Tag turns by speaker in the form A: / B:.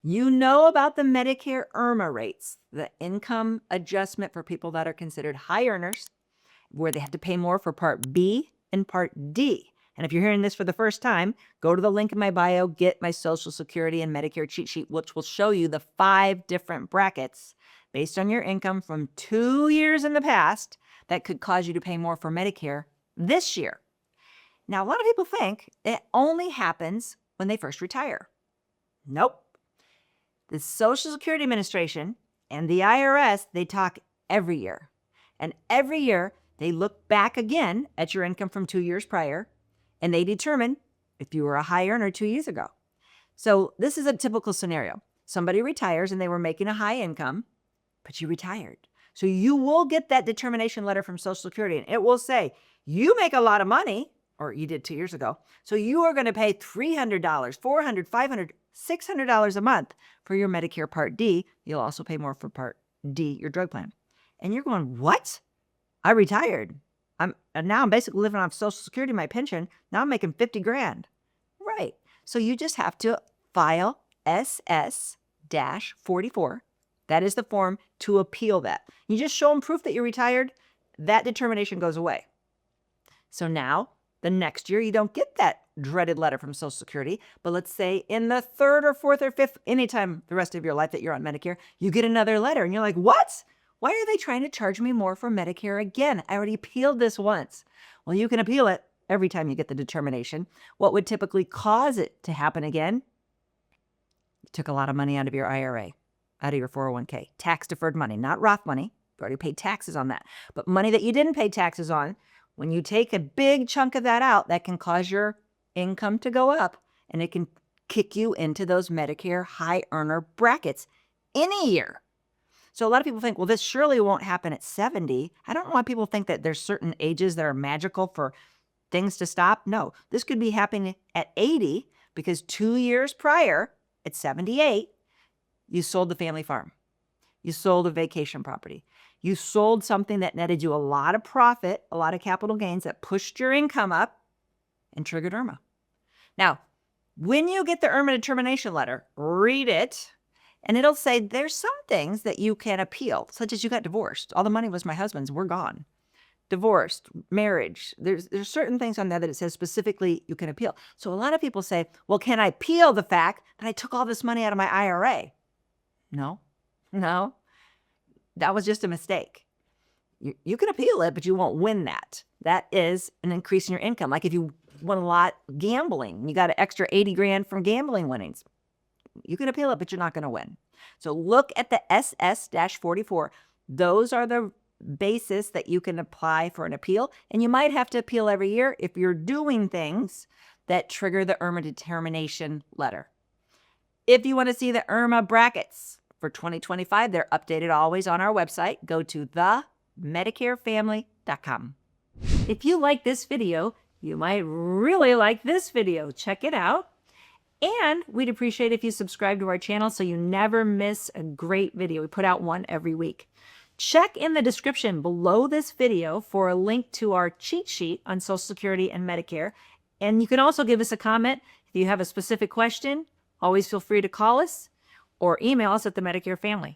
A: You know about the Medicare IRMAA rates, the income adjustment for people that are considered high earners, where they have to pay more for Part B and Part D. And if you're hearing this for the first time, go to the link in my bio, get my Social Security and Medicare cheat sheet, which will show you the 5 different brackets based on your income from 2 years in the past that could cause you to pay more for Medicare this year. Now, a lot of people think it only happens when they first retire. Nope. The Social Security Administration and the IRS, they talk every year. And every year, they look back again at your income from 2 years prior, and they determine if you were a high earner 2 years ago. So this is a typical scenario. Somebody retires and they were making a high income, but you retired. So you will get that determination letter from Social Security, and it will say, you make a lot of money, or you did 2 years ago, so you are going to pay $300, $400, $500, $600 a month for your Medicare Part D. You'll also pay more for Part D, your drug plan. And you're going, what? I retired. Now I'm basically living off Social Security, my pension. Now I'm making 50 grand. Right. So you just have to file SS-44. That is the form to appeal that. You just show them proof that you're retired. That determination goes away. So now the next year you don't get that dreaded letter from Social Security, but let's say in the 3rd or 4th or 5th, anytime the rest of your life that you're on Medicare, you get another letter and you're like, what? Why are they trying to charge me more for Medicare again? I already appealed this once. Well, you can appeal it every time you get the determination. What would typically cause it to happen again? You took a lot of money out of your IRA, out of your 401k, tax-deferred money, not Roth money. You already paid taxes on that. But money that you didn't pay taxes on, when you take a big chunk of that out, that can cause your income to go up, and it can kick you into those Medicare high earner brackets any year. So a lot of people think, well, this surely won't happen at 70. I don't know why people think that there's certain ages that are magical for things to stop. No, this could be happening at 80 because 2 years prior, at 78, you sold the family farm. You sold a vacation property. You sold something that netted you a lot of profit, a lot of capital gains that pushed your income up and triggered IRMAA. Now, when you get the IRMAA determination letter, read it, and it'll say there's some things that you can appeal, such as you got divorced. All the money was my husband's. We're gone. Divorced, marriage. There's certain things on there that it says specifically you can appeal. So a lot of people say, well, can I appeal the fact that I took all this money out of my IRA? No. That was just a mistake. You can appeal it, but you won't win that. That is an increase in your income. Like if you won a lot gambling, you got an extra 80 grand from gambling winnings. You can appeal it, but you're not going to win. So look at the SS-44. Those are the basis that you can apply for an appeal. And you might have to appeal every year if you're doing things that trigger the IRMAA determination letter. If you want to see the IRMAA brackets for 2025, they're updated always on our website. Go to themedicarefamily.com. If you like this video, you might really like this video. Check it out. And we'd appreciate if you subscribe to our channel so you never miss a great video. We put out one every week. Check in the description below this video for a link to our cheat sheet on Social Security and Medicare. And you can also give us a comment if you have a specific question. Always feel free to call us or email us at the Medicare Family.